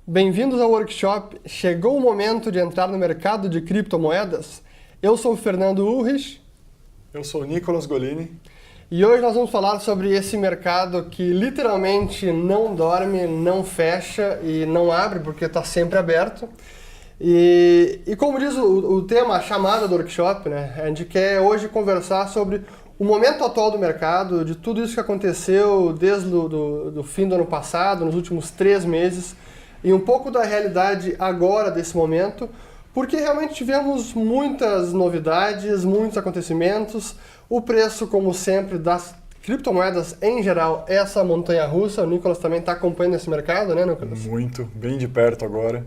Bem-vindos ao workshop. Chegou o momento de entrar no mercado de criptomoedas? Eu sou o Fernando Urrich. Eu sou o Nicolas Golini. E hoje nós vamos falar sobre esse mercado que literalmente não dorme, não fecha e não abre porque está sempre aberto. E como diz o tema, a chamada do workshop, né? A gente quer hoje conversar sobre o momento atual do mercado, de tudo isso que aconteceu desde do fim do ano passado, nos últimos 3 meses, e um pouco da realidade agora desse momento, porque realmente tivemos muitas novidades, muitos acontecimentos. O preço, como sempre, das criptomoedas em geral, é essa montanha-russa. O Nicolas também está acompanhando esse mercado, né, Nicolas? Muito, bem de perto agora.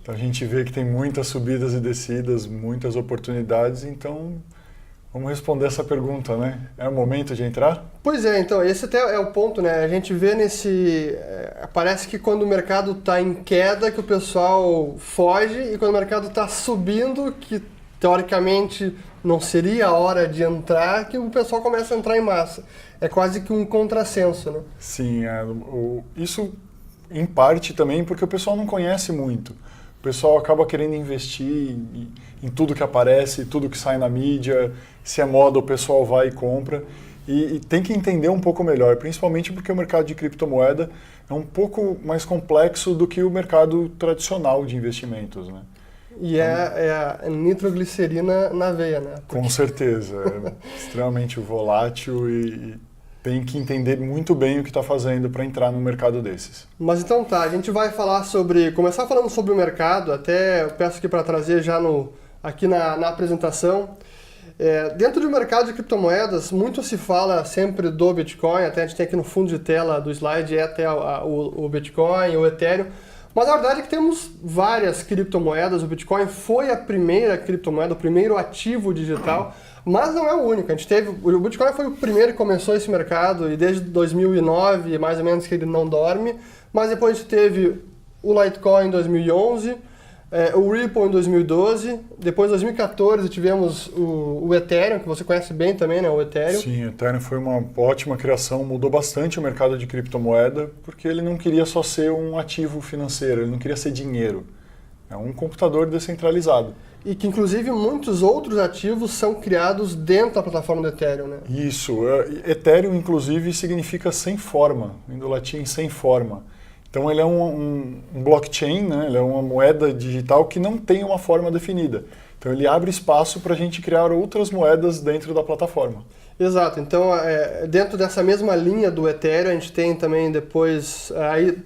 Então a gente vê que tem muitas subidas e descidas, muitas oportunidades, então vamos responder essa pergunta, né? É o momento de entrar? Pois é, então, esse até é o ponto, né? A gente vê parece que quando o mercado está em queda, que o pessoal foge, e quando o mercado está subindo, que teoricamente não seria a hora de entrar, que o pessoal começa a entrar em massa. É quase que um contrassenso, né? Sim, isso em parte também porque o pessoal não conhece muito. O pessoal acaba querendo investir em tudo que aparece, tudo que sai na mídia. Se é moda, o pessoal vai e compra. E tem que entender um pouco melhor, principalmente porque o mercado de criptomoeda é um pouco mais complexo do que o mercado tradicional de investimentos, né? E é a nitroglicerina na veia, né? Com certeza. É extremamente volátil e tem que entender muito bem o que está fazendo para entrar num mercado desses. Mas então tá, a gente vai começar falando sobre o mercado, até eu peço aqui para trazer já aqui na apresentação. Dentro do mercado de criptomoedas, muito se fala sempre do Bitcoin, até a gente tem aqui no fundo de tela do slide até o Bitcoin, o Ethereum, mas a verdade é que temos várias criptomoedas. O Bitcoin foi a primeira criptomoeda, o primeiro ativo digital, mas não é o único. O Bitcoin foi o primeiro que começou esse mercado e desde 2009, mais ou menos, que ele não dorme, mas depois a gente teve o Litecoin em 2011, o Ripple em 2012, depois em 2014 tivemos o Ethereum, que você conhece bem também, né, o Ethereum. Sim, o Ethereum foi uma ótima criação, mudou bastante o mercado de criptomoeda, porque ele não queria só ser um ativo financeiro, ele não queria ser dinheiro. É um computador descentralizado. E que, inclusive, muitos outros ativos são criados dentro da plataforma do Ethereum, né? Isso. Ethereum, inclusive, significa sem forma, vem do latim sem forma. Então ele é um blockchain, né? Ele é uma moeda digital que não tem uma forma definida. Então ele abre espaço para a gente criar outras moedas dentro da plataforma. Exato. Então dentro dessa mesma linha do Ethereum, a gente tem também depois,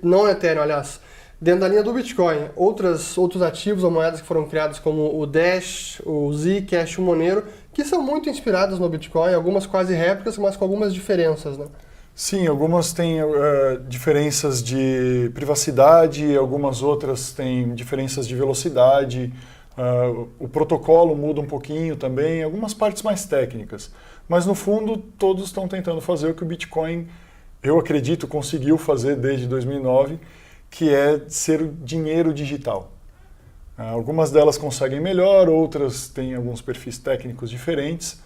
não Ethereum, aliás, dentro da linha do Bitcoin, outros ativos ou moedas que foram criadas como o Dash, o Zcash, o Monero, que são muito inspiradas no Bitcoin, algumas quase réplicas, mas com algumas diferenças, né? Sim, algumas têm diferenças de privacidade, algumas outras têm diferenças de velocidade, o protocolo muda um pouquinho também, algumas partes mais técnicas. Mas no fundo, todos estão tentando fazer o que o Bitcoin, eu acredito, conseguiu fazer desde 2009, que é ser o dinheiro digital. Algumas delas conseguem melhor, outras têm alguns perfis técnicos diferentes,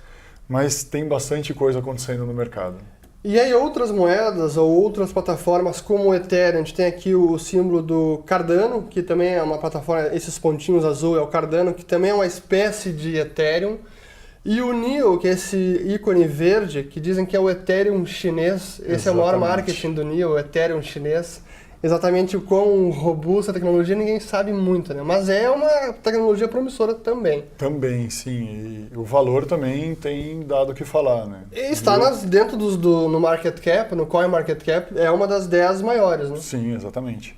mas tem bastante coisa acontecendo no mercado. E aí outras moedas ou outras plataformas como o Ethereum, a gente tem aqui o símbolo do Cardano, que também é uma plataforma, esses pontinhos azul é o Cardano, que também é uma espécie de Ethereum. E o NEO, que é esse ícone verde, que dizem que é o Ethereum chinês. Esse é o maior marketing do NEO, o Ethereum chinês. Exatamente o quão robusta a tecnologia, ninguém sabe muito, né? Mas é uma tecnologia promissora também. Também, sim. E o valor também tem dado o que falar, né? E está dentro no market cap, no coin market cap, é uma das 10 maiores, né? Sim, exatamente.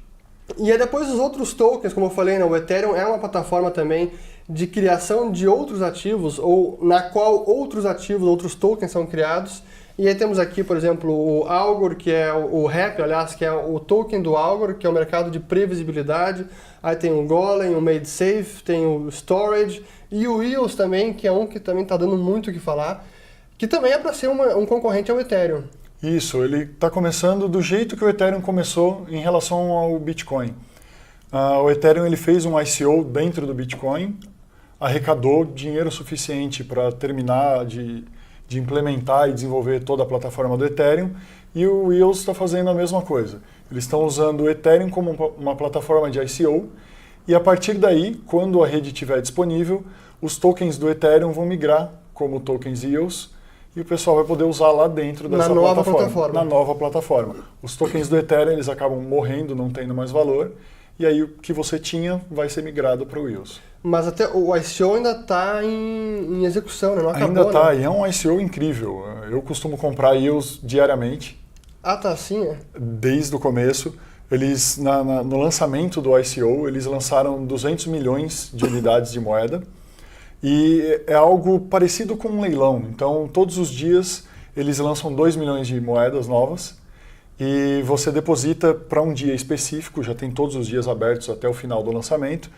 E aí depois os outros tokens, como eu falei, né? O Ethereum é uma plataforma também de criação de outros ativos, ou na qual outros ativos, outros tokens são criados. E aí temos aqui, por exemplo, o Algor, que é o RAP, aliás, que é o token do Algor, que é o mercado de previsibilidade. Aí tem o Golem, o Made Safe, tem o Storage e o EOS também, que é um que também está dando muito o que falar, que também é para ser um concorrente ao Ethereum. Isso, ele está começando do jeito que o Ethereum começou em relação ao Bitcoin. O Ethereum ele fez um ICO dentro do Bitcoin, arrecadou dinheiro suficiente para terminar de implementar e desenvolver toda a plataforma do Ethereum, e o EOS está fazendo a mesma coisa. Eles estão usando o Ethereum como uma plataforma de ICO e a partir daí, quando a rede estiver disponível, os tokens do Ethereum vão migrar como tokens EOS e o pessoal vai poder usar lá dentro dessa plataforma. Na nova plataforma. Os tokens do Ethereum eles acabam morrendo, não tendo mais valor, e aí o que você tinha vai ser migrado para o EOS. Mas até o ICO ainda está em execução, né? Não acabou, ainda está, né? e é um ICO incrível. Eu costumo comprar EOS diariamente. Ah, tá assim, é? Desde o começo. Eles, no lançamento do ICO, eles lançaram 200 milhões de unidades de moeda. E é algo parecido com um leilão. Então, todos os dias, eles lançam 2 milhões de moedas novas. E você deposita para um dia específico, já tem todos os dias abertos até o final do lançamento.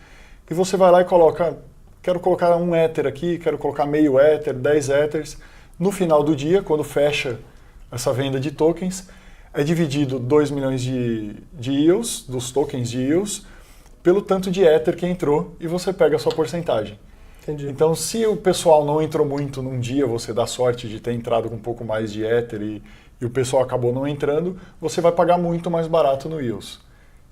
E você vai lá e coloca, quero colocar 1 Ether aqui, quero colocar meio Ether, 10 Ethers. No final do dia, quando fecha essa venda de tokens, é dividido 2 milhões de EOS, dos tokens de EOS, pelo tanto de Ether que entrou e você pega a sua porcentagem. Entendi. Então, se o pessoal não entrou muito num dia, você dá sorte de ter entrado com um pouco mais de Ether e o pessoal acabou não entrando, você vai pagar muito mais barato no EOS.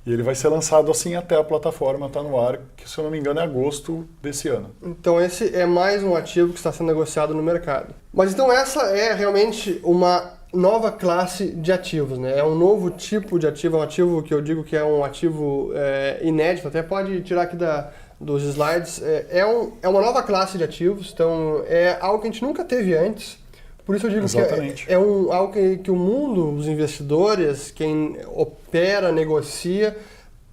E ele vai ser lançado assim até a plataforma estar no ar, que se eu não me engano é agosto desse ano. Então esse é mais um ativo que está sendo negociado no mercado. Mas então essa é realmente uma nova classe de ativos, né? É um novo tipo de ativo, é um ativo que eu digo que é um ativo inédito, até pode tirar aqui dos slides. É uma nova classe de ativos, então é algo que a gente nunca teve antes. Por isso eu digo Exatamente. que é algo que o mundo, os investidores, quem opera, negocia,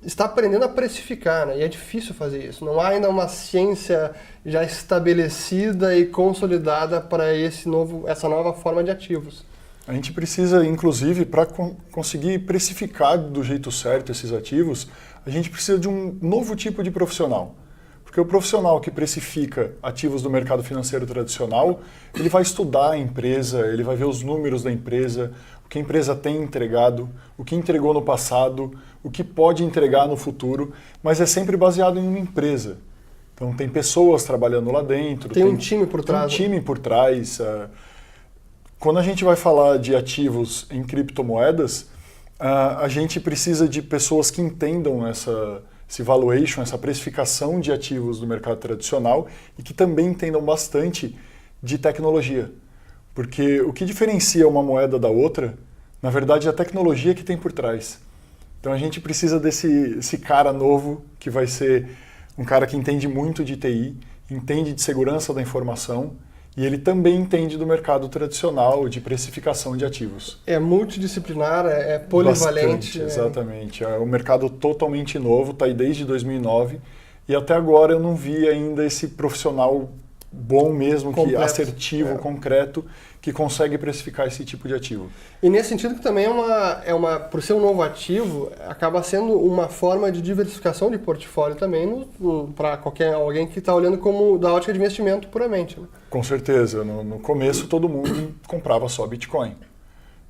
está aprendendo a precificar, né? E é difícil fazer isso. Não há ainda uma ciência já estabelecida e consolidada para essa nova forma de ativos. A gente precisa, inclusive, para conseguir precificar do jeito certo esses ativos, a gente precisa de um novo tipo de profissional. Porque o profissional que precifica ativos do mercado financeiro tradicional, ele vai estudar a empresa, ele vai ver os números da empresa, o que a empresa tem entregado, o que entregou no passado, o que pode entregar no futuro, mas é sempre baseado em uma empresa. Então tem pessoas trabalhando lá dentro. Tem um time por trás. Tem um time por trás. Quando a gente vai falar de ativos em criptomoedas, a gente precisa de pessoas que entendam esse valuation, essa precificação de ativos do mercado tradicional e que também entendam bastante de tecnologia. Porque o que diferencia uma moeda da outra, na verdade, é a tecnologia que tem por trás. Então a gente precisa desse cara novo, que vai ser um cara que entende muito de TI, entende de segurança da informação, e ele também entende do mercado tradicional de precificação de ativos. É multidisciplinar, é polivalente. Bastante, exatamente. É um mercado totalmente novo, está aí desde 2009, e até agora eu não vi ainda esse profissional bom mesmo, completo, assertivo, concreto, que consegue precificar esse tipo de ativo. E nesse sentido que também por ser um novo ativo, acaba sendo uma forma de diversificação de portfólio também para alguém que está olhando como da ótica de investimento puramente. Né? Com certeza. No começo todo mundo comprava só Bitcoin.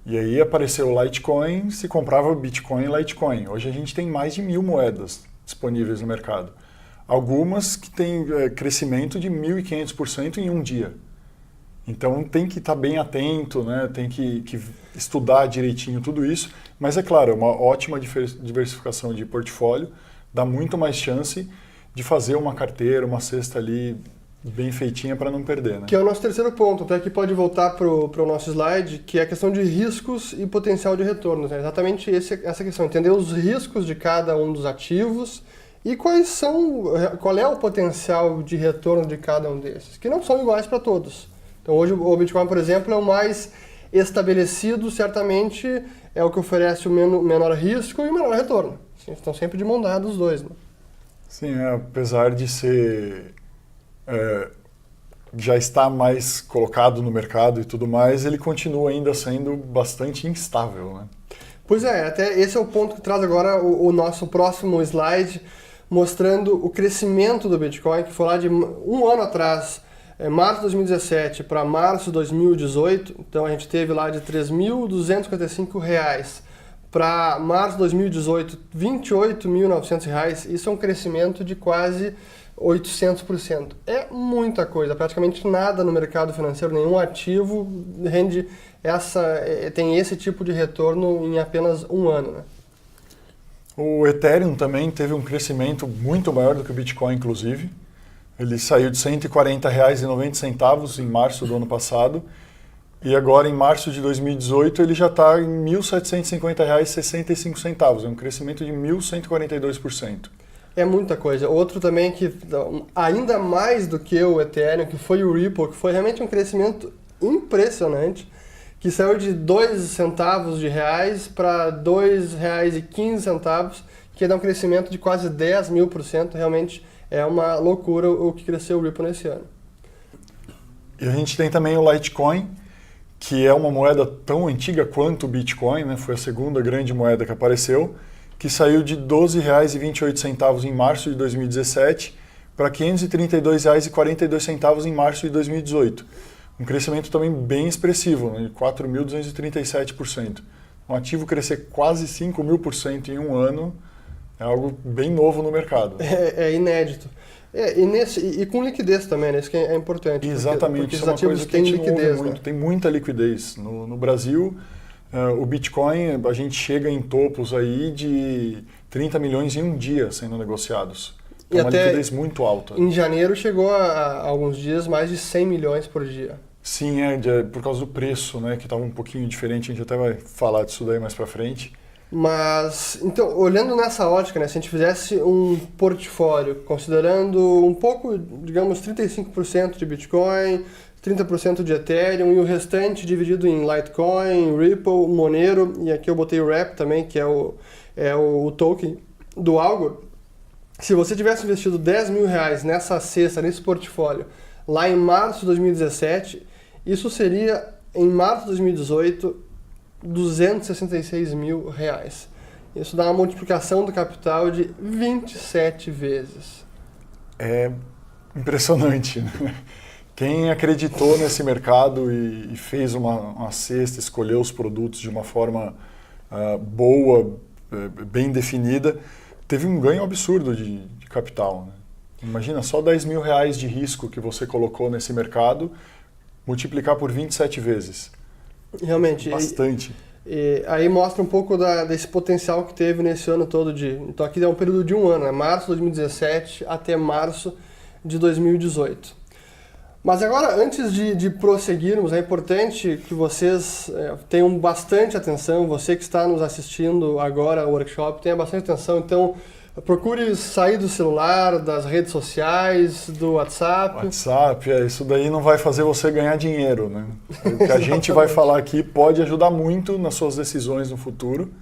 E aí apareceu o Litecoin, se comprava Bitcoin e Litecoin. Hoje a gente tem mais de 1.000 moedas disponíveis no mercado. Algumas que têm crescimento de 1.500% em um dia. Então tem que estar bem atento, né? Tem que estudar direitinho tudo isso. Mas é claro, é uma ótima diversificação de portfólio, dá muito mais chance de fazer uma carteira, uma cesta ali bem feitinha para não perder. Né? Que é o nosso terceiro ponto, até que pode voltar para o nosso slide, que é a questão de riscos e potencial de retorno. Né? Exatamente essa questão, entender os riscos de cada um dos ativos e qual é o potencial de retorno de cada um desses, que não são iguais para todos. Então hoje o Bitcoin, por exemplo, é o mais estabelecido, certamente é o que oferece o menor risco e o menor retorno. Assim, estão sempre de mão dada os dois. Né? Sim, apesar de ser... já está mais colocado no mercado e tudo mais, ele continua ainda sendo bastante instável. Né? Pois é, até esse é o ponto que traz agora o nosso próximo slide, mostrando o crescimento do Bitcoin, que foi lá de um ano atrás, março de 2017 para março de 2018, então a gente teve lá de R$ 3.255 para março de 2018, R$ 28.900, isso é um crescimento de quase 800%. É muita coisa, praticamente nada no mercado financeiro, nenhum ativo tem esse tipo de retorno em apenas um ano. Né? O Ethereum também teve um crescimento muito maior do que o Bitcoin, inclusive. Ele saiu de R$ 140,90 em março do ano passado e agora, em março de 2018, ele já está em R$ 1.750,65. É um crescimento de 1.142%. É muita coisa. Outro também que, ainda mais do que o Ethereum, que foi o Ripple, que foi realmente um crescimento impressionante, que saiu de 2 centavos de reais para R$ 2,15, que dá um crescimento de quase 10.000%. Realmente é uma loucura o que cresceu o Ripple nesse ano. E a gente tem também o Litecoin, que é uma moeda tão antiga quanto o Bitcoin, né? Foi a segunda grande moeda que apareceu, que saiu de R$ 12,28 em março de 2017 para R$ 532,42 em março de 2018. Um crescimento também bem expressivo, né? De 4.237%. Um ativo crescer quase 5.000% em um ano é algo bem novo no mercado. É inédito. E com liquidez também, né? Isso que é importante. Exatamente, porque isso os é uma ativos coisa que têm a gente liquidez. ouve muito, né? tem muita liquidez. No Brasil, o Bitcoin, a gente chega em topos aí de 30 milhões em um dia sendo negociados. É uma liquidez muito alta. Em janeiro chegou a alguns dias mais de 100 milhões por dia. Sim, por causa do preço, né, que estava um pouquinho diferente, a gente até vai falar disso daí mais para frente. Mas, então, olhando nessa ótica, né, se a gente fizesse um portfólio considerando um pouco, digamos, 35% de Bitcoin, 30% de Ethereum e o restante dividido em Litecoin, Ripple, Monero, e aqui eu botei o Wrap também, que é o token do Algor. Se você tivesse investido R$ 10.000 nessa cesta, nesse portfólio, lá em março de 2017, isso seria, em março de 2018, R$266 mil. Isso dá uma multiplicação do capital de 27 vezes. É impressionante, né? Quem acreditou nesse mercado e fez uma cesta, escolheu os produtos de uma forma boa, bem definida, teve um ganho absurdo de capital, né? Imagina, só R$10.000 de risco que você colocou nesse mercado, multiplicar por 27 vezes. Realmente. Bastante. E aí mostra um pouco desse potencial que teve nesse ano todo. Então aqui é um período de um ano, né? Março de 2017 até março de 2018. Mas agora, antes de prosseguirmos, é importante que vocês tenham bastante atenção. Você que está nos assistindo agora ao workshop, tenha bastante atenção. Então, procure sair do celular, das redes sociais, do WhatsApp. Isso daí não vai fazer você ganhar dinheiro, né? O que a gente vai falar aqui pode ajudar muito nas suas decisões no futuro.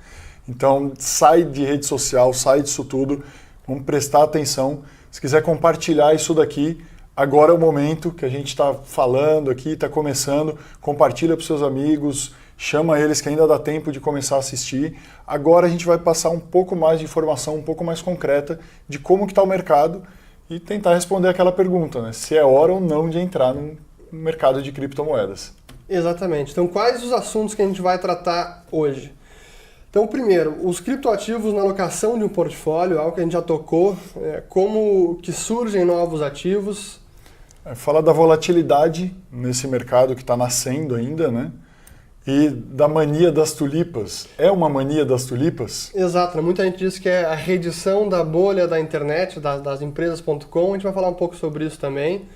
Então, sai de rede social, sai disso tudo, vamos prestar atenção. Se quiser compartilhar isso daqui, agora é o momento que a gente está falando aqui, está começando, compartilha para os seus amigos, chama eles que ainda dá tempo de começar a assistir. Agora a gente vai passar um pouco mais de informação, um pouco mais concreta de como que está o mercado e tentar responder aquela pergunta, né? Se é hora ou não de entrar no mercado de criptomoedas. Exatamente. Então, quais os assuntos que a gente vai tratar hoje? Então, primeiro, os criptoativos na alocação de um portfólio, algo que a gente já tocou, como que surgem novos ativos. Falar da volatilidade nesse mercado que está nascendo ainda, né? E da mania das tulipas. É uma mania das tulipas? Exato. Muita gente diz que é a reedição da bolha da internet, das empresas.com. A gente vai falar um pouco sobre isso também.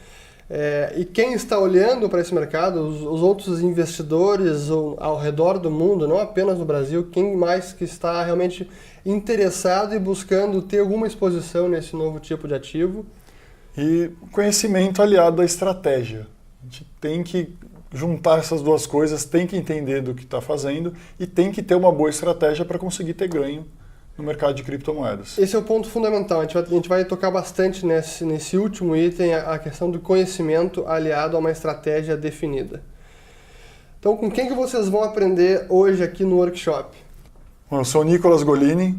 E quem está olhando para esse mercado, os outros investidores ao redor do mundo, não apenas no Brasil, quem mais que está realmente interessado e buscando ter alguma exposição nesse novo tipo de ativo. E conhecimento aliado à estratégia. A gente tem que juntar essas duas coisas, tem que entender do que está fazendo e tem que ter uma boa estratégia para conseguir ter ganho no mercado de criptomoedas. Esse é o ponto fundamental. A gente vai tocar bastante nesse último item, a questão do conhecimento aliado a uma estratégia definida. Então, com quem que vocês vão aprender hoje aqui no workshop? Bom, eu sou o Nicolas Golini.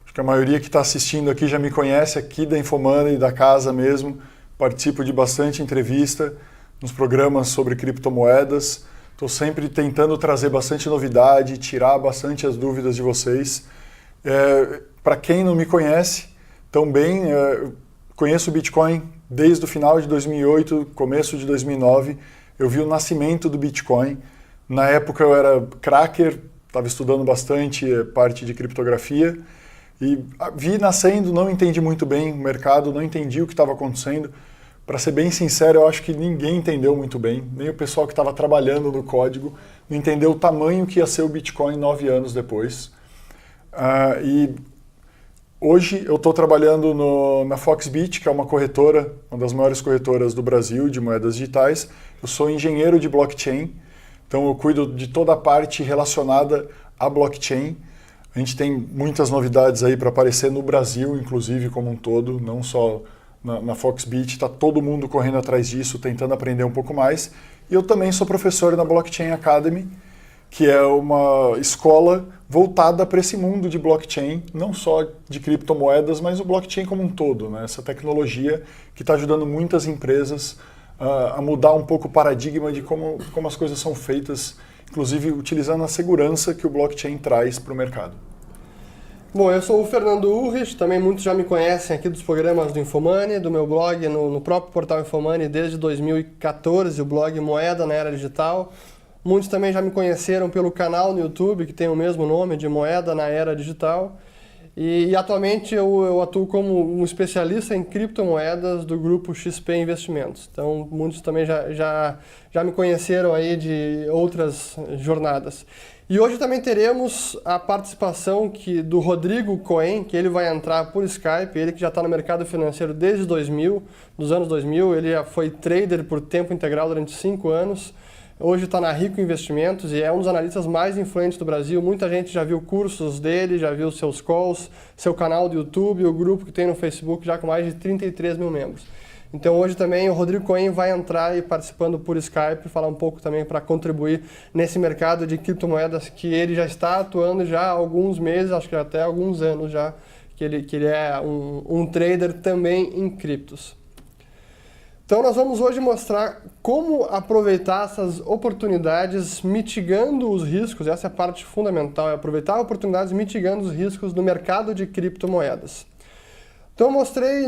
Acho que a maioria que está assistindo aqui já me conhece aqui da Infomoney, da casa mesmo. Participo de bastante entrevista nos programas sobre criptomoedas. Estou sempre tentando trazer bastante novidade, tirar bastante as dúvidas de vocês. Para quem não me conhece, também conheço o Bitcoin desde o final de 2008, começo de 2009. Eu vi o nascimento do Bitcoin. Na época eu era cracker, estava estudando bastante parte de criptografia. E vi nascendo, não entendi muito bem o mercado, não entendi o que estava acontecendo. Para ser bem sincero, eu acho que ninguém entendeu muito bem, nem o pessoal que estava trabalhando no código não entendeu o tamanho que ia ser o Bitcoin 9 anos depois. E hoje eu estou trabalhando na Foxbit, que é uma corretora, uma das maiores corretoras do Brasil de moedas digitais. Eu sou engenheiro de blockchain, então eu cuido de toda a parte relacionada à blockchain. A gente tem muitas novidades aí para aparecer no Brasil, inclusive, como um todo, não só na Foxbit, está todo mundo correndo atrás disso, tentando aprender um pouco mais. E eu também sou professor na Blockchain Academy, que é uma escola voltada para esse mundo de blockchain, não só de criptomoedas, mas o blockchain como um todo, né? Essa tecnologia que está ajudando muitas empresas a mudar um pouco o paradigma de como as coisas são feitas, inclusive utilizando a segurança que o blockchain traz para o mercado. Bom, eu sou o Fernando Urrich, também muitos já me conhecem aqui dos programas do Infomoney, do meu blog no próprio portal Infomoney desde 2014, o blog Moeda na Era Digital. Muitos também já me conheceram pelo canal no YouTube, que tem o mesmo nome, de Moeda na Era Digital. E atualmente eu atuo como um especialista em criptomoedas do grupo XP Investimentos. Então, muitos também já me conheceram aí de outras jornadas. E hoje também teremos a participação do Rodrigo Cohen, que ele vai entrar por Skype, ele que já está no mercado financeiro desde 2000, dos anos 2000, ele já foi trader por tempo integral durante 5 anos, hoje está na Rico Investimentos e é um dos analistas mais influentes do Brasil. Muita gente já viu cursos dele, já viu seus calls, seu canal do YouTube, o grupo que tem no Facebook já com mais de 33 mil membros. Então hoje também o Rodrigo Cohen vai entrar e participando por Skype, falar um pouco também para contribuir nesse mercado de criptomoedas que ele já está atuando já há alguns meses, acho que até alguns anos já, que ele é um trader também em criptos. Então nós vamos hoje mostrar como aproveitar essas oportunidades mitigando os riscos, essa é a parte fundamental, é aproveitar oportunidades mitigando os riscos no mercado de criptomoedas. Então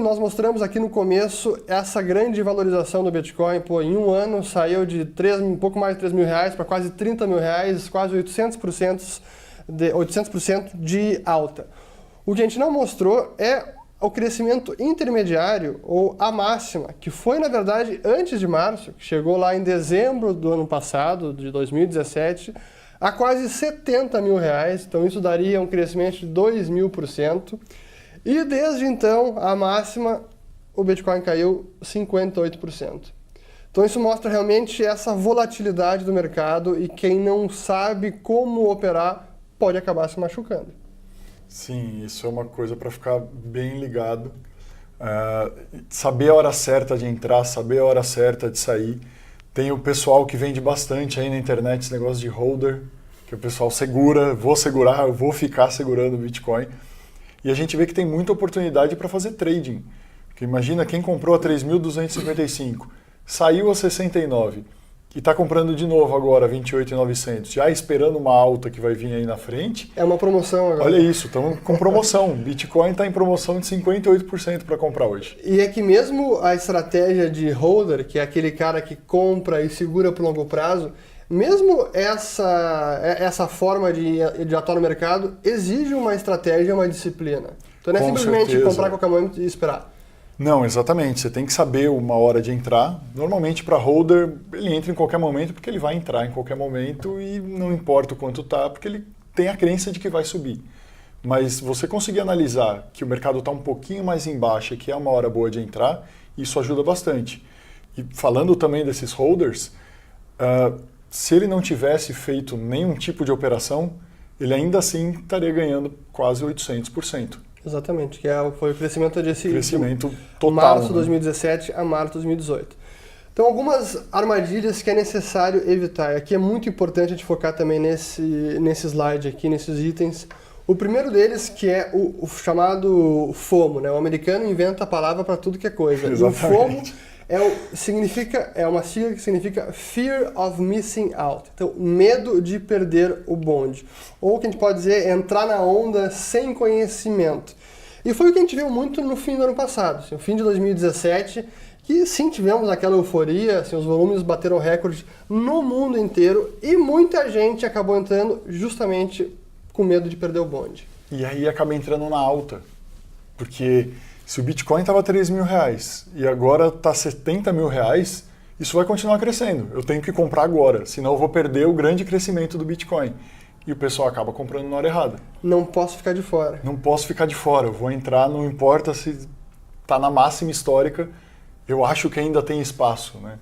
nós mostramos aqui no começo essa grande valorização do Bitcoin. Em um ano saiu de um pouco mais de 3 mil reais para quase 30 mil reais, quase 800% de alta. O que a gente não mostrou é o crescimento intermediário, ou a máxima, que foi na verdade antes de março, que chegou lá em dezembro do ano passado, de 2017, a quase 70 mil reais. Então isso daria um crescimento de 2.000%. E desde então, a máxima, o Bitcoin caiu 58%. Então isso mostra realmente essa volatilidade do mercado e quem não sabe como operar pode acabar se machucando. Sim, isso é uma coisa para ficar bem ligado. Saber a hora certa de entrar, saber a hora certa de sair. Tem o pessoal que vende bastante aí na internet esse negócio de holder, que o pessoal segura, vou segurar, eu vou ficar segurando o Bitcoin. E a gente vê que tem muita oportunidade para fazer trading. Porque imagina quem comprou a 3.255, saiu a 69 e está comprando de novo agora a 28.900, já esperando uma alta que vai vir aí na frente. É uma promoção agora. Olha isso, estamos com promoção. Bitcoin está em promoção de 58% para comprar hoje. E é que mesmo a estratégia de holder, que é aquele cara que compra e segura por longo prazo, mesmo essa forma de atuar no mercado exige uma estratégia, uma disciplina. Então não é simplesmente comprar a qualquer momento e esperar. Não, exatamente. Você tem que saber uma hora de entrar. Normalmente para holder ele entra em qualquer momento porque ele vai entrar em qualquer momento e não importa o quanto tá, porque ele tem a crença de que vai subir. Mas você conseguir analisar que o mercado está um pouquinho mais em baixa, que é uma hora boa de entrar, isso ajuda bastante. E falando também desses holders, se ele não tivesse feito nenhum tipo de operação, ele ainda assim estaria ganhando quase 800%. Exatamente, que foi o crescimento de total, março de né? 2017 a março de 2018. Então, algumas armadilhas que é necessário evitar. Aqui é muito importante a gente focar também nesse slide aqui, nesses itens. O primeiro deles, que é o chamado FOMO, né? O americano inventa a palavra para tudo que é coisa. Exatamente. E o FOMO é uma sigla que significa Fear of Missing Out. Então, medo de perder o bonde. Ou o que a gente pode dizer, entrar na onda sem conhecimento. E foi o que a gente viu muito no fim do ano passado, assim, no fim de 2017, que sim, tivemos aquela euforia, assim, os volumes bateram recorde no mundo inteiro e muita gente acabou entrando justamente com medo de perder o bonde. e aí acaba entrando na alta. Porque se o Bitcoin estava R$3.000 e agora está R$70.000, isso vai continuar crescendo. Eu tenho que comprar agora, senão eu vou perder o grande crescimento do Bitcoin. E o pessoal acaba comprando na hora errada. Não posso ficar de fora. Não posso ficar de fora. Eu vou entrar, não importa se está na máxima histórica, eu acho que ainda tem espaço, né?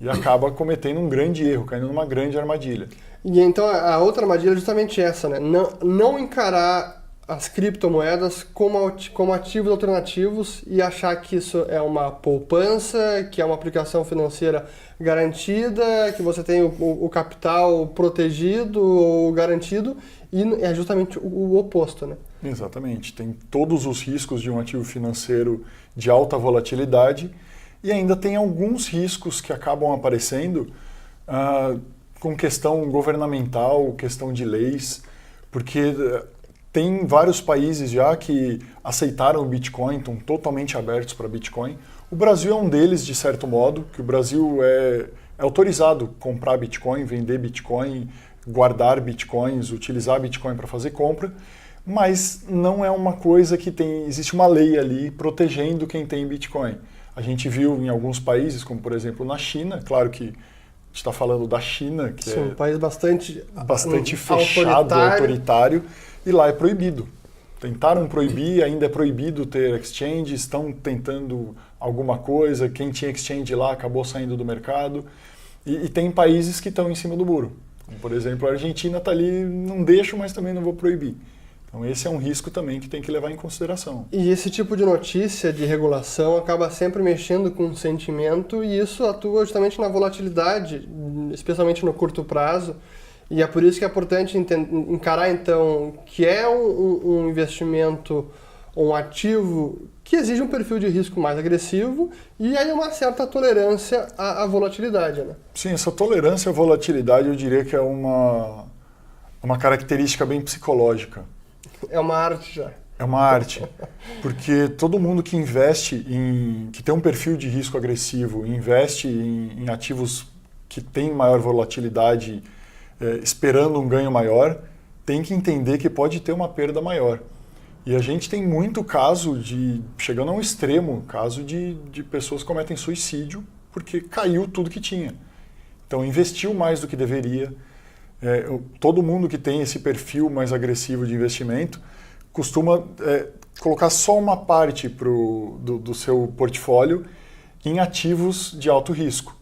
E acaba cometendo um grande erro, caindo numa grande armadilha. E então a outra armadilha é justamente essa, né? Não encarar as criptomoedas como ativos alternativos e achar que isso é uma poupança, que é uma aplicação financeira garantida, que você tem o capital protegido ou garantido, e é justamente o oposto, né? Exatamente. Tem todos os riscos de um ativo financeiro de alta volatilidade e ainda tem alguns riscos que acabam aparecendo com questão governamental, questão de leis, porque tem vários países já que aceitaram o Bitcoin, estão totalmente abertos para Bitcoin. O Brasil é um deles, de certo modo, que o Brasil é autorizado a comprar Bitcoin, vender Bitcoin, guardar Bitcoins, utilizar Bitcoin para fazer compra, mas não é uma coisa que existe uma lei ali protegendo quem tem Bitcoin. A gente viu em alguns países, como por exemplo na China, claro que a gente está falando da China, que Sim, um país bastante fechado, autoritário, e lá é proibido. Tentaram proibir, ainda é proibido ter exchange, estão tentando alguma coisa, quem tinha exchange lá acabou saindo do mercado, e tem países que estão em cima do muro. Como, por exemplo, a Argentina está ali, não deixo, mas também não vou proibir. Então esse é um risco também que tem que levar em consideração. E esse tipo de notícia de regulação acaba sempre mexendo com o sentimento e isso atua justamente na volatilidade, especialmente no curto prazo. E é por isso que é importante encarar, então, que é um investimento, um ativo que exige um perfil de risco mais agressivo e aí uma certa tolerância à volatilidade, né? Sim, essa tolerância à volatilidade eu diria que é uma característica bem psicológica. É uma arte já. É uma arte, porque todo mundo que investe que tem um perfil de risco agressivo, investe em ativos que têm maior volatilidade, esperando um ganho maior, tem que entender que pode ter uma perda maior. E a gente tem muito caso chegando a um extremo, caso de pessoas que cometem suicídio porque caiu tudo que tinha. Então investiu mais do que deveria. Todo mundo que tem esse perfil mais agressivo de investimento costuma colocar só uma parte do seu portfólio em ativos de alto risco.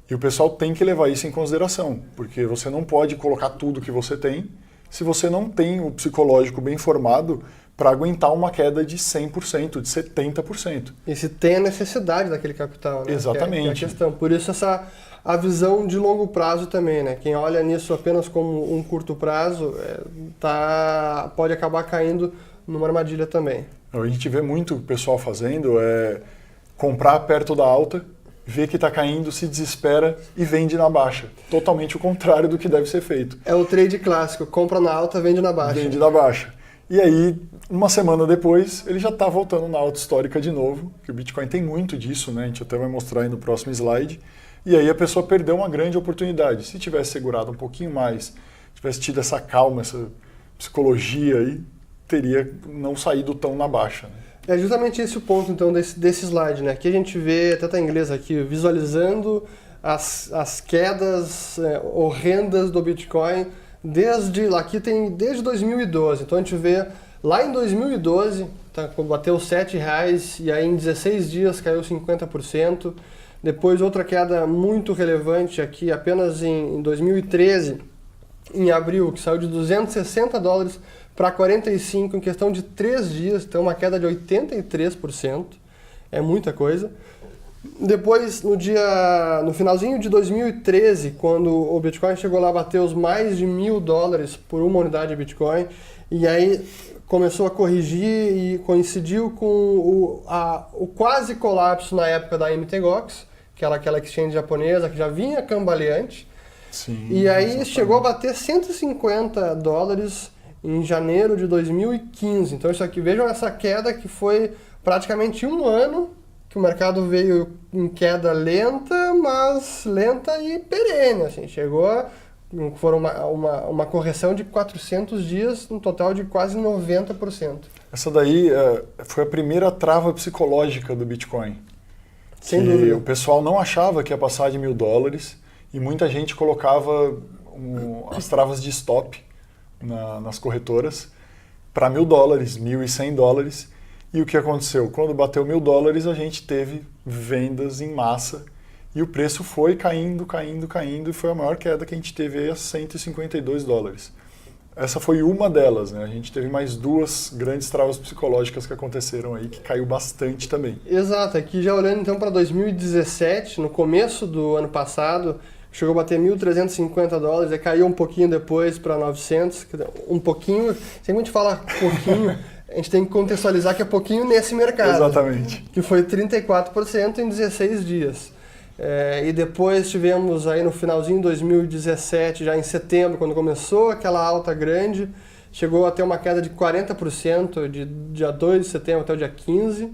E o pessoal tem que levar isso em consideração, porque você não pode colocar tudo que você tem se você não tem o psicológico bem formado para aguentar uma queda de 100%, de 70%. E se tem a necessidade daquele capital, né? Exatamente. Que é a questão. Por isso a visão de longo prazo também, né? Quem olha nisso apenas como um curto prazo pode acabar caindo numa armadilha também. A gente vê muito o pessoal fazendo comprar perto da alta, vê que está caindo, se desespera e vende na baixa. Totalmente o contrário do que deve ser feito. É o trade clássico, compra na alta, vende na baixa. Vende na baixa. E aí, uma semana depois, ele já está voltando na alta histórica de novo, que o Bitcoin tem muito disso, né? A gente até vai mostrar aí no próximo slide. E aí a pessoa perdeu uma grande oportunidade. Se tivesse segurado um pouquinho mais, tivesse tido essa calma, essa psicologia aí, teria não saído tão na baixa, né? É justamente esse o ponto, então, desse slide, né? Aqui a gente vê, até está em inglês aqui, visualizando as quedas horrendas do Bitcoin aqui tem desde 2012. Então a gente vê lá em 2012, bateu R$7 e aí em 16 dias caiu 50%. Depois outra queda muito relevante aqui, apenas em 2013, em abril, que saiu de $260 para 45 em questão de 3 dias, então uma queda de 83%, é muita coisa. Depois, no finalzinho de 2013, quando o Bitcoin chegou lá a bater os mais de $1.000 por uma unidade de Bitcoin, e aí começou a corrigir e coincidiu com o quase colapso na época da MTGOX, aquela exchange japonesa que já vinha cambaleante. Sim, e aí exatamente. chegou a bater $150 em janeiro de 2015. Então isso aqui, vejam essa queda que foi praticamente um ano que o mercado veio em queda lenta, mas lenta e perene, assim, chegou Foram uma correção de 400 dias, um total de quase 90%. Essa daí foi a primeira trava psicológica do Bitcoin. Sem dúvida. O pessoal não achava que ia passar de $1.000 e muita gente colocava as travas de stop nas corretoras para $1.000, $1.100. E o que aconteceu? Quando bateu $1.000, a gente teve vendas em massa e o preço foi caindo, caindo, caindo e foi a maior queda que a gente teve aí a $152. Essa foi uma delas, né? A gente teve mais duas grandes travas psicológicas que aconteceram aí, que caiu bastante também. Exato, aqui já olhando então para 2017, no começo do ano passado, chegou a bater $1.350, aí caiu um pouquinho depois para 900, um pouquinho, sempre a gente fala pouquinho, a gente tem que contextualizar que é pouquinho nesse mercado. Exatamente. Que foi 34% em 16 dias. E depois tivemos aí no finalzinho de 2017, já em setembro, quando começou aquela alta grande, chegou a ter uma queda de 40% de dia 2 de setembro até o dia 15.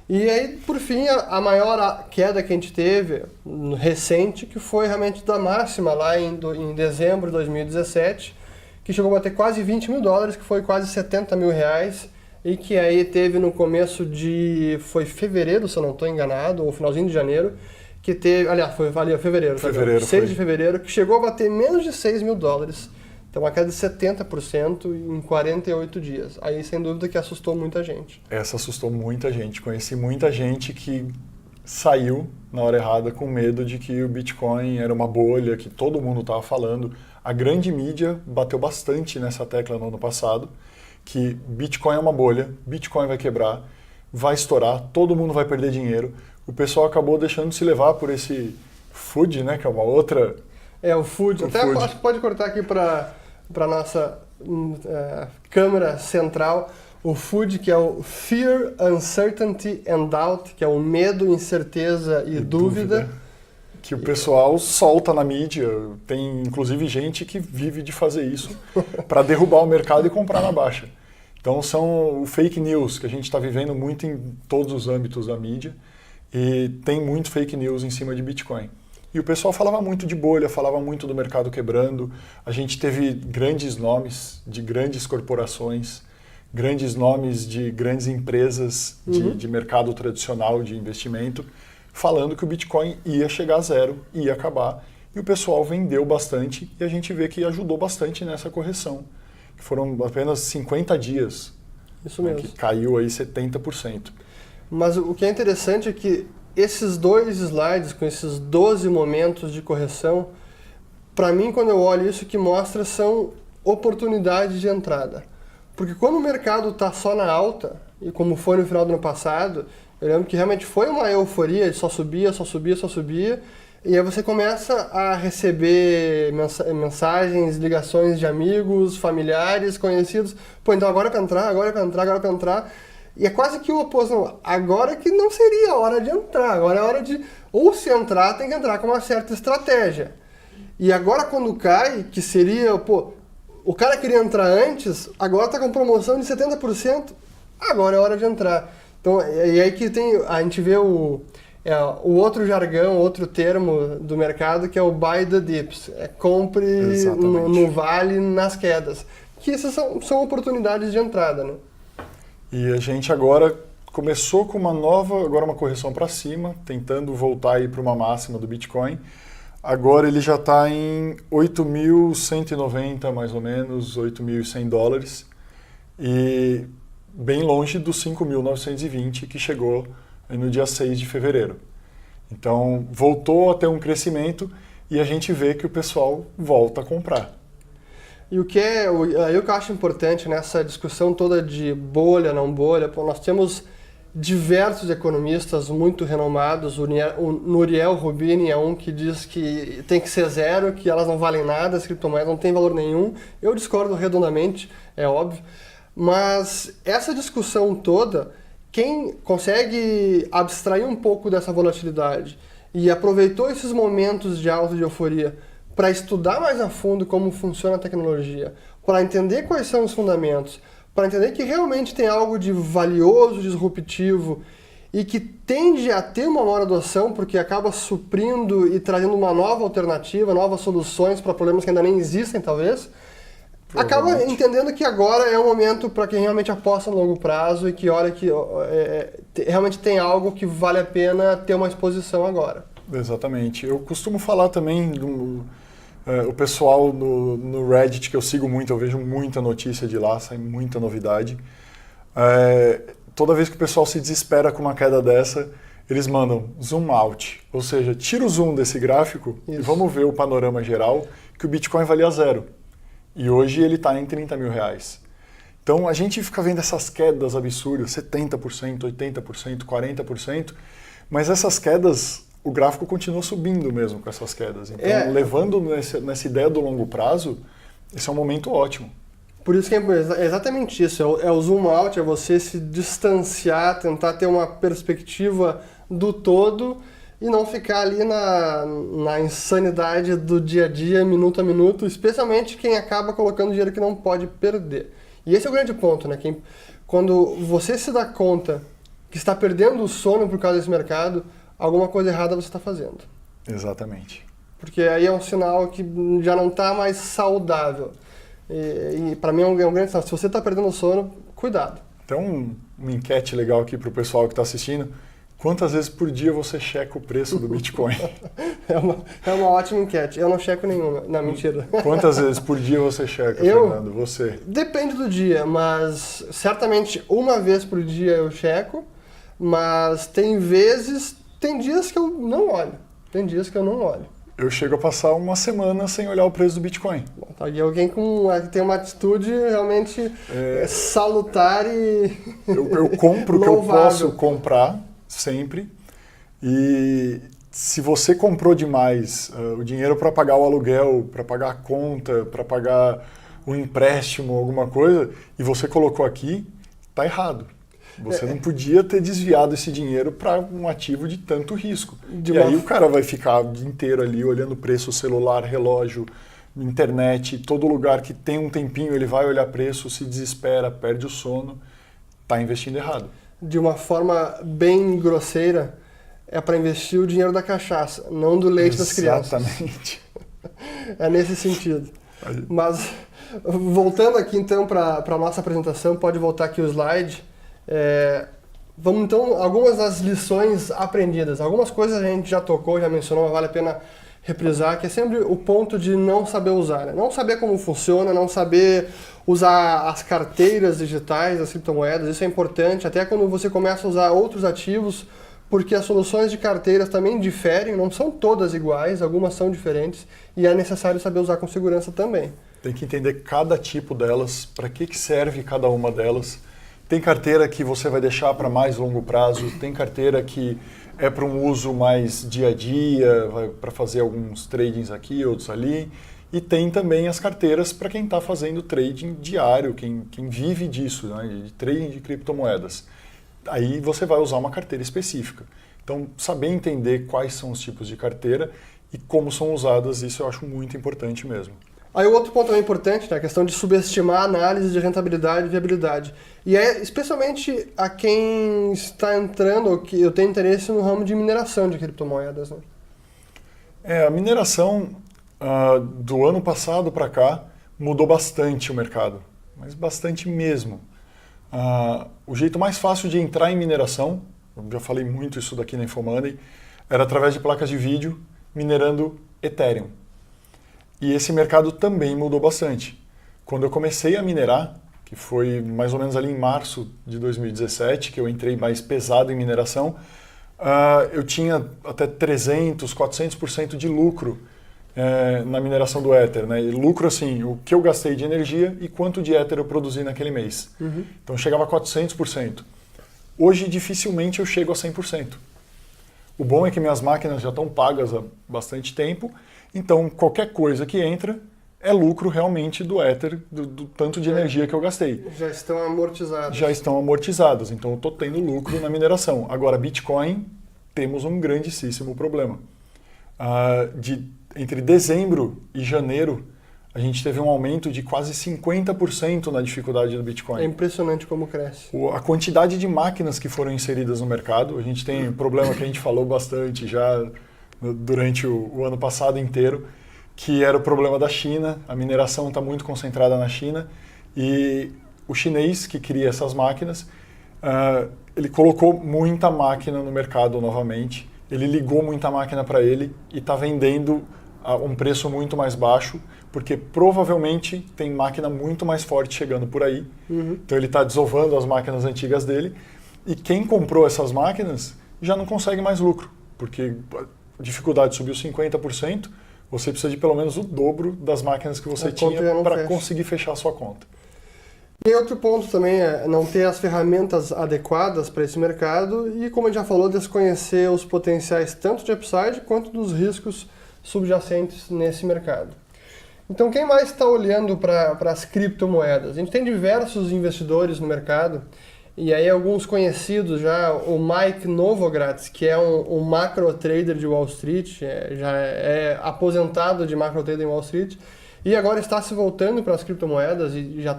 E aí, por fim, a maior queda que a gente teve recente, que foi realmente da máxima lá em dezembro de 2017, que chegou a bater quase $20.000, que foi quase R$70 mil, e que aí teve no começo foi fevereiro, se eu não estou enganado, ou finalzinho de janeiro, que teve, aliás, foi fevereiro, 6 de fevereiro, que chegou a bater menos de $6 mil. Então, uma queda de 70% em 48 dias. Aí, sem dúvida, que assustou muita gente. Essa assustou muita gente. Conheci muita gente que saiu na hora errada com medo de que o Bitcoin era uma bolha, que todo mundo estava falando. A grande mídia bateu bastante nessa tecla no ano passado, que Bitcoin é uma bolha, Bitcoin vai quebrar, vai estourar, todo mundo vai perder dinheiro. O pessoal acabou deixando de se levar por esse FUD, né, que é uma outra... O FUD. Até FUD. Acho que pode cortar aqui para a nossa câmera central. O FUD, que é o Fear, Uncertainty and Doubt, que é o medo, incerteza e dúvida. Que o pessoal solta na mídia. Tem, inclusive, gente que vive de fazer isso para derrubar o mercado e comprar na baixa. Então, são o fake news, que a gente está vivendo muito em todos os âmbitos da mídia. E tem muito fake news em cima de Bitcoin. E o pessoal falava muito de bolha, falava muito do mercado quebrando. A gente teve grandes nomes de grandes corporações, grandes nomes de grandes empresas de mercado tradicional de investimento, falando que o Bitcoin ia chegar a zero, ia acabar. E o pessoal vendeu bastante e a gente vê que ajudou bastante nessa correção. Que foram apenas 50 dias. Isso mesmo. Que caiu aí 70%. Mas o que é interessante é que esses 2 slides, com esses 12 momentos de correção, para mim, quando eu olho isso, o que mostra são oportunidades de entrada. Porque quando o mercado está só na alta, e como foi no final do ano passado, eu lembro que realmente foi uma euforia, só subia, só subia, só subia, e aí você começa a receber mensagens, ligações de amigos, familiares, conhecidos, então agora é para entrar, agora é para entrar, agora é para entrar. E é quase que o oposto. Não, agora que não seria a hora de entrar. Agora é a hora de... Ou se entrar, tem que entrar com uma certa estratégia. E agora quando cai, que seria... o cara queria entrar antes, agora está com promoção de 70%. Agora é hora de entrar. Então, e aí que a gente vê o outro jargão, outro termo do mercado, que é o buy the dips. Compre no vale, nas quedas. Que essas são oportunidades de entrada, né? E a gente agora começou com uma correção para cima, tentando voltar aí para uma máxima do Bitcoin. Agora ele já está em 8.190, mais ou menos, $8.100. E bem longe dos 5.920 que chegou no dia 6 de fevereiro. Então voltou a ter um crescimento e a gente vê que o pessoal volta a comprar. E o que eu acho importante nessa discussão toda de bolha, não bolha, nós temos diversos economistas muito renomados, o Nouriel Roubini é um que diz que tem que ser zero, que elas não valem nada, as criptomoedas não têm valor nenhum. Eu discordo redondamente, é óbvio, mas essa discussão toda, quem consegue abstrair um pouco dessa volatilidade e aproveitou esses momentos de alta de euforia para estudar mais a fundo como funciona a tecnologia, para entender quais são os fundamentos, para entender que realmente tem algo de valioso, disruptivo e que tende a ter uma maior adoção porque acaba suprindo e trazendo uma nova alternativa, novas soluções para problemas que ainda nem existem, talvez, acaba entendendo que agora é um momento para quem realmente aposta no longo prazo e que olha que realmente tem algo que vale a pena ter uma exposição agora. Exatamente. Eu costumo falar também o pessoal no Reddit, que eu sigo muito, eu vejo muita notícia de lá, sai muita novidade. Toda vez que o pessoal se desespera com uma queda dessa, eles mandam zoom out, ou seja, tira o zoom desse gráfico e vamos ver o panorama geral, que o Bitcoin valia 0. E hoje ele está em 30 mil reais. Então a gente fica vendo essas quedas absurdas, 70%, 80%, 40%, mas essas quedas, o gráfico continua subindo mesmo com essas quedas. Então, levando nessa ideia do longo prazo, esse é um momento ótimo. Por isso que é exatamente isso, é o zoom out, é você se distanciar, tentar ter uma perspectiva do todo e não ficar ali na insanidade do dia a dia, minuto a minuto, especialmente quem acaba colocando dinheiro que não pode perder. E esse é o grande ponto, né? Quando você se dá conta que está perdendo o sono por causa desse mercado, alguma coisa errada você está fazendo. Exatamente. Porque aí é um sinal que já não está mais saudável. E para mim é um grande sinal. Se você está perdendo o sono, cuidado. Então, uma enquete legal aqui para o pessoal que está assistindo. Quantas vezes por dia você checa o preço do Bitcoin? É uma ótima enquete. Eu não checo nenhuma. Não, mentira. Quantas vezes por dia você checa, Fernando? Você? Depende do dia, mas certamente uma vez por dia eu checo, mas tem dias que eu não olho. Tem dias que eu não olho. Eu chego a passar uma semana sem olhar o preço do Bitcoin. E alguém que tem uma atitude realmente salutar e eu compro o que eu posso comprar sempre. E se você comprou demais o dinheiro para pagar o aluguel, para pagar a conta, para pagar um empréstimo, alguma coisa, e você colocou aqui, está errado. Você não podia ter desviado esse dinheiro para um ativo de tanto risco. Aí o cara vai ficar o dia inteiro ali olhando o preço, celular, relógio, internet, todo lugar que tem um tempinho ele vai olhar preço, se desespera, perde o sono, está investindo errado. De uma forma bem grosseira, é para investir o dinheiro da cachaça, não do leite das crianças. Exatamente. É nesse sentido. Mas, voltando aqui então para a nossa apresentação, pode voltar aqui o slide. Vamos então, algumas das lições aprendidas. Algumas coisas a gente já tocou, já mencionou, mas vale a pena reprisar, que é sempre o ponto de não saber usar, né? Não saber como funciona, não saber usar as carteiras digitais, das criptomoedas, isso é importante, até quando você começa a usar outros ativos, porque as soluções de carteiras também diferem, não são todas iguais, algumas são diferentes, e é necessário saber usar com segurança também. Tem que entender cada tipo delas, para que serve cada uma delas. Tem carteira que você vai deixar para mais longo prazo, tem carteira que é para um uso mais dia a dia, para fazer alguns tradings aqui, outros ali. E tem também as carteiras para quem está fazendo trading diário, quem vive disso, né, de trading de criptomoedas. Aí você vai usar uma carteira específica. Então, saber entender quais são os tipos de carteira e como são usadas, isso eu acho muito importante mesmo. Aí o outro ponto também importante, né, a questão de subestimar a análise de rentabilidade e viabilidade. E é especialmente a quem está entrando, ou que eu tenho interesse no ramo de mineração de criptomoedas. Né? A mineração do ano passado para cá mudou bastante o mercado, mas bastante mesmo. O jeito mais fácil de entrar em mineração, eu já falei muito isso daqui na InfoMoney, era através de placas de vídeo minerando Ethereum. E esse mercado também mudou bastante. Quando eu comecei a minerar, que foi mais ou menos ali em março de 2017, que eu entrei mais pesado em mineração, eu tinha até 300%, 400% de lucro na mineração do Ether. Né? E lucro assim, o que eu gastei de energia e quanto de Ether eu produzi naquele mês. Uhum. Então chegava a 400%. Hoje dificilmente eu chego a 100%. O bom é que minhas máquinas já estão pagas há bastante tempo, então qualquer coisa que entra é lucro realmente do Ether, do tanto de energia que eu gastei. Já estão amortizadas. Já estão amortizadas, então eu estou tendo lucro na mineração. Agora, Bitcoin, temos um grandíssimo problema. Entre dezembro e janeiro, a gente teve um aumento de quase 50% na dificuldade do Bitcoin. É impressionante como cresce. A quantidade de máquinas que foram inseridas no mercado, a gente tem um problema que a gente falou bastante já durante o ano passado inteiro, que era o problema da China. A mineração está muito concentrada na China e o chinês que cria essas máquinas, ele colocou muita máquina no mercado novamente, ele ligou muita máquina para ele e está vendendo a um preço muito mais baixo, porque provavelmente tem máquina muito mais forte chegando por aí. Então ele está desovando as máquinas antigas dele e quem comprou essas máquinas já não consegue mais lucro, porque a dificuldade subiu 50%, você precisa de pelo menos o dobro das máquinas que você tinha para conseguir fechar a sua conta. E outro ponto também é não ter as ferramentas adequadas para esse mercado e, como a gente já falou, desconhecer os potenciais tanto de upside quanto dos riscos subjacentes nesse mercado. Então, quem mais está olhando para as criptomoedas? A gente tem diversos investidores no mercado e aí alguns conhecidos já, o Mike Novogratz, que é um macro trader de Wall Street, já é aposentado de macro trader em Wall Street, e agora está se voltando para as criptomoedas e já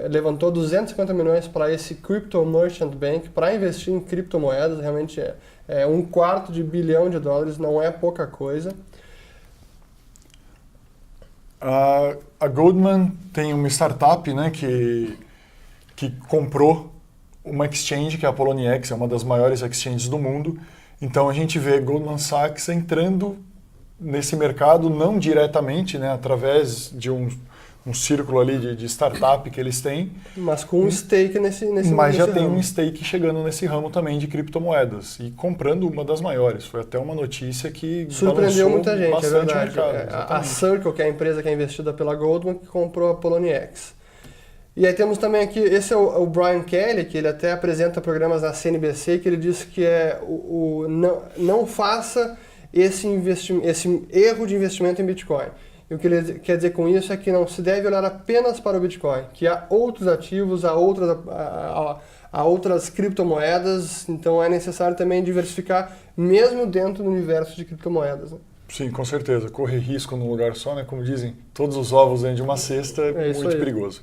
levantou 250 milhões para esse Crypto Merchant Bank para investir em criptomoedas. Realmente é $250 bilhão, não é pouca coisa. A Goldman tem uma startup, né, que comprou uma exchange, que é a Poloniex, é uma das maiores exchanges do mundo. Então a gente vê Goldman Sachs entrando nesse mercado, não diretamente, né, através de um círculo ali de startup que eles têm. Mas com um stake nesse Mas já tem ramo. um stake chegando nesse ramo também de criptomoedas e comprando uma das maiores. Foi até uma notícia que surpreendeu muita gente, é verdade. A Circle, que é a empresa que é investida pela Goldman, que comprou a Poloniex. E aí temos também aqui, esse é o Brian Kelly, que ele até apresenta programas na CNBC, que ele diz que não faça esse erro de investimento em Bitcoin. E o que ele quer dizer com isso é que não se deve olhar apenas para o Bitcoin, que há outros ativos, há outras criptomoedas, então é necessário também diversificar, mesmo dentro do universo de criptomoedas. Né? Sim, com certeza. Correr risco num lugar só, né? Como dizem, todos os ovos dentro de uma cesta é muito perigoso.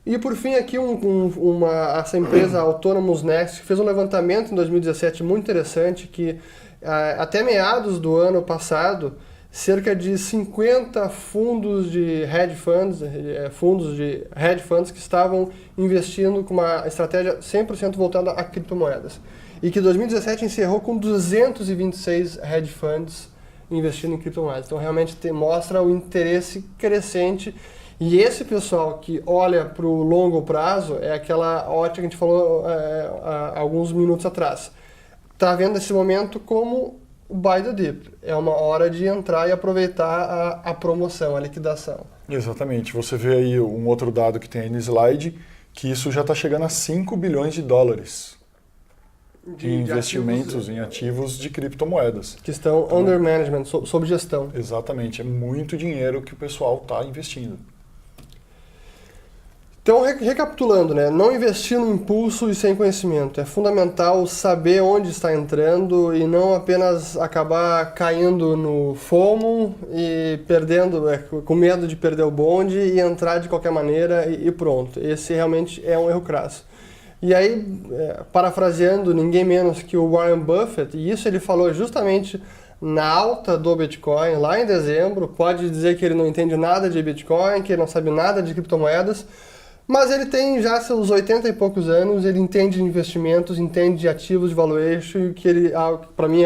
E por fim aqui essa empresa Autonomous Next fez um levantamento em 2017 muito interessante que até meados do ano passado, cerca de 50 fundos de hedge funds que estavam investindo com uma estratégia 100% voltada a criptomoedas. E que 2017 encerrou com 226 hedge funds investindo em criptomoedas. Então realmente mostra o interesse crescente. E esse pessoal que olha para o longo prazo é aquela ótica que a gente falou há alguns minutos atrás. Está vendo esse momento como buy the dip. É uma hora de entrar e aproveitar a promoção, a liquidação. Exatamente. Você vê aí um outro dado que tem aí no slide, que isso já está chegando a $5 bilhões de investimentos em ativos de criptomoedas. Que estão under management, sob gestão. Exatamente. É muito dinheiro que o pessoal está investindo. Então, recapitulando, né? Não investir no impulso e sem conhecimento. É fundamental saber onde está entrando e não apenas acabar caindo no FOMO e perdendo, com medo de perder o bonde e entrar de qualquer maneira e pronto. Esse realmente é um erro crasso. E aí, parafraseando ninguém menos que o Warren Buffett, e isso ele falou justamente na alta do Bitcoin, lá em dezembro, pode dizer que ele não entende nada de Bitcoin, que ele não sabe nada de criptomoedas, mas ele tem já seus 80 e poucos anos, ele entende de investimentos, entende de ativos de valuation, que ele, para mim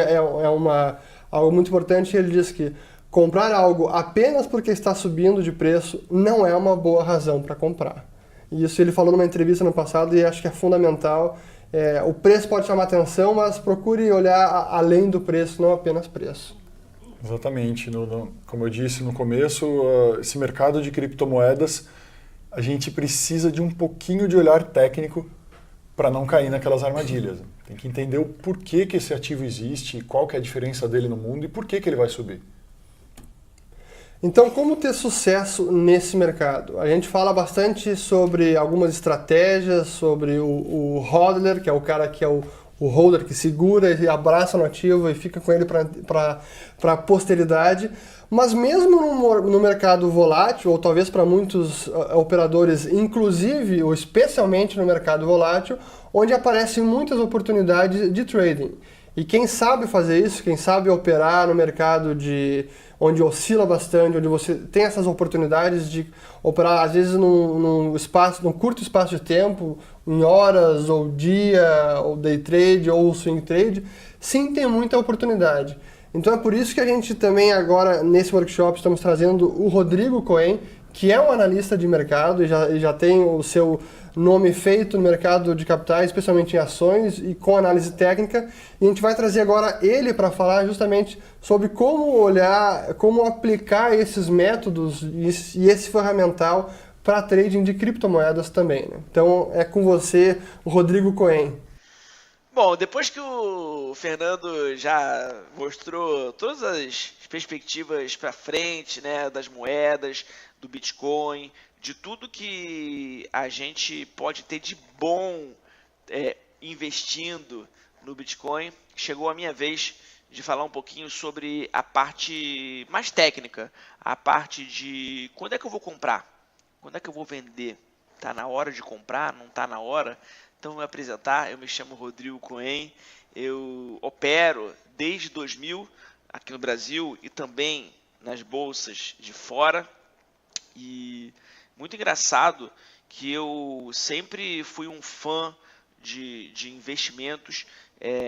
algo muito importante, ele diz que comprar algo apenas porque está subindo de preço não é uma boa razão para comprar. E isso ele falou numa entrevista no passado e acho que é fundamental. O preço pode chamar atenção, mas procure olhar além do preço, não apenas preço. Exatamente. Como eu disse no começo, esse mercado de criptomoedas, a gente precisa de um pouquinho de olhar técnico para não cair naquelas armadilhas. Tem que entender o porquê que esse ativo existe, qual que é a diferença dele no mundo e por que ele vai subir. Então, como ter sucesso nesse mercado? A gente fala bastante sobre algumas estratégias, sobre o hodler, que é o cara que é o o holder que segura e abraça no ativo e fica com ele para a posteridade. Mas mesmo no mercado volátil, ou talvez para muitos operadores, inclusive ou especialmente no mercado volátil, onde aparecem muitas oportunidades de trading. E quem sabe fazer isso, quem sabe operar no mercado onde oscila bastante, onde você tem essas oportunidades de operar, às vezes, num curto espaço de tempo, em horas, ou dia, ou day trade, ou swing trade, sim, tem muita oportunidade. Então é por isso que a gente também agora, nesse workshop, estamos trazendo o Rodrigo Cohen, que é um analista de mercado e já tem o seu nome feito no mercado de capitais, especialmente em ações e com análise técnica. E a gente vai trazer agora ele para falar justamente sobre como olhar, como aplicar esses métodos e esse ferramental para trading de criptomoedas também, né? Então é com você, o Rodrigo Cohen. Bom, depois que o Fernando já mostrou todas as perspectivas para frente, né, das moedas, do Bitcoin, de tudo que a gente pode ter de bom investindo no Bitcoin, chegou a minha vez de falar um pouquinho sobre a parte mais técnica, a parte de quando é que eu vou comprar, quando é que eu vou vender, está na hora de comprar, não está na hora. Então, vou me apresentar, eu me chamo Rodrigo Cohen, eu opero desde 2000 aqui no Brasil e também nas bolsas de fora. E muito engraçado que eu sempre fui um fã de investimentos,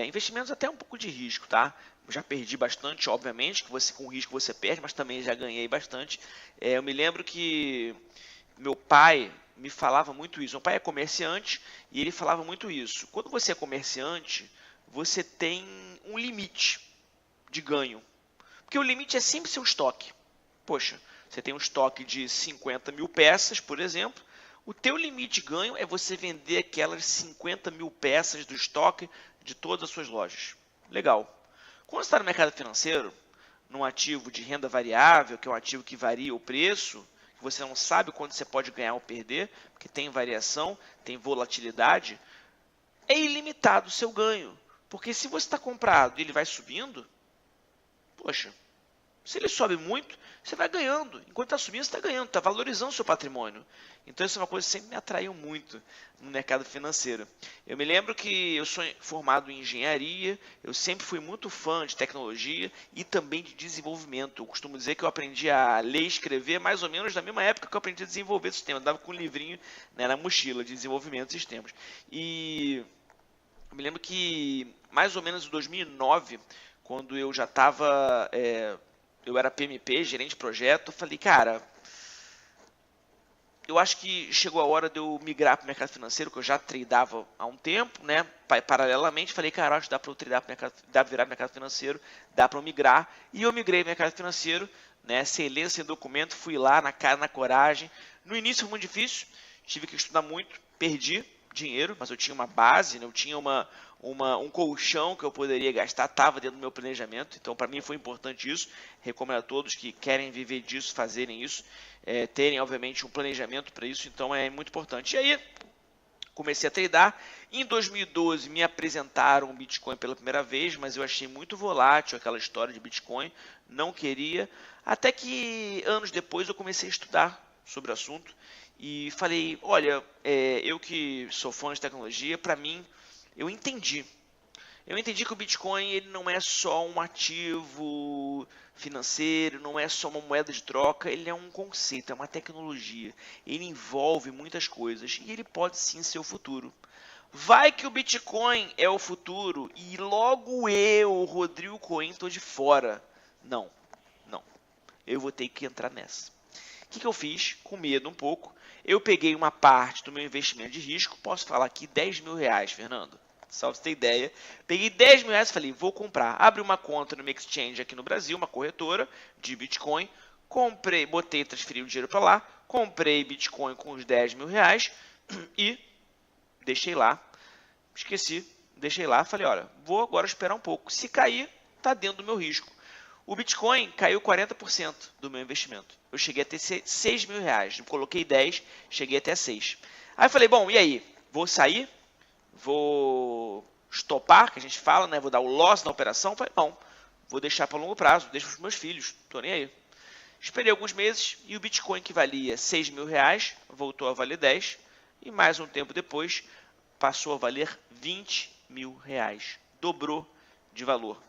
investimentos até um pouco de risco, tá? Já perdi bastante, obviamente, que com risco você perde, mas também já ganhei bastante. Eu me lembro que meu pai me falava muito isso. Meu pai é comerciante e ele falava muito isso. Quando você é comerciante, você tem um limite de ganho. Porque o limite é sempre seu estoque. Poxa, você tem um estoque de 50 mil peças, por exemplo. O teu limite de ganho é você vender aquelas 50 mil peças do estoque de todas as suas lojas. Legal. Quando você está no mercado financeiro, num ativo de renda variável, que é um ativo que varia o preço, você não sabe quando você pode ganhar ou perder, porque tem variação, tem volatilidade, é ilimitado o seu ganho. Porque se você está comprado e ele vai subindo, poxa, se ele sobe muito, você vai ganhando. Enquanto está subindo, você está ganhando, está valorizando o seu patrimônio. Então, isso é uma coisa que sempre me atraiu muito no mercado financeiro. Eu me lembro que eu sou formado em engenharia, eu sempre fui muito fã de tecnologia e também de desenvolvimento. Eu costumo dizer que eu aprendi a ler e escrever mais ou menos na mesma época que eu aprendi a desenvolver sistemas. Eu andava com um livrinho, né, na mochila de desenvolvimento de sistemas. E eu me lembro que mais ou menos em 2009, quando eu já estava... eu era PMP, gerente de projeto, eu falei, cara, eu acho que chegou a hora de eu migrar para o mercado financeiro, que eu já tradeava há um tempo, né? Paralelamente, falei, cara, acho que dá para eu tradear dá para virar para o mercado financeiro, dá para eu migrar. E eu migrei para o mercado financeiro, né? Sem ler, sem documento, fui lá na cara, na coragem. No início foi muito difícil, tive que estudar muito, perdi dinheiro, mas eu tinha uma base, né? Eu tinha um colchão que eu poderia gastar, estava dentro do meu planejamento, então para mim foi importante isso. Recomendo a todos que querem viver disso, fazerem isso, terem obviamente um planejamento para isso, então é muito importante. E aí comecei a tradear. Em 2012 me apresentaram o Bitcoin pela primeira vez, mas eu achei muito volátil aquela história de Bitcoin, não queria, até que anos depois eu comecei a estudar sobre o assunto e falei, olha, eu que sou fã de tecnologia, para mim, eu entendi que o Bitcoin ele não é só um ativo financeiro, não é só uma moeda de troca, ele é um conceito, é uma tecnologia. Ele envolve muitas coisas e ele pode sim ser o futuro. Vai que o Bitcoin é o futuro e logo eu, Rodrigo Cohen, estou de fora. Não. Eu vou ter que entrar nessa. O que eu fiz? Com medo um pouco. Eu peguei uma parte do meu investimento de risco, posso falar aqui 10 mil reais, Fernando. Só pra você ter ideia. Peguei 10 mil reais e falei, vou comprar. Abri uma conta no exchange aqui no Brasil, uma corretora de Bitcoin. Comprei, transferi o dinheiro para lá. Comprei Bitcoin com os 10 mil reais e deixei lá. Esqueci, deixei lá. Falei, olha, vou agora esperar um pouco. Se cair, tá dentro do meu risco. O Bitcoin caiu 40% do meu investimento. Eu cheguei a ter 6 mil reais. Eu coloquei 10, cheguei até 6. Aí eu falei, bom, e aí? Vou sair? Vou estopar, que a gente fala, né? Vou dar o loss na operação. Falei, não, vou deixar para longo prazo, deixo para os meus filhos, tô nem aí. Esperei alguns meses e o Bitcoin, que valia R$6.000, voltou a valer 10, e mais um tempo depois passou a valer R$20.000, dobrou de valor.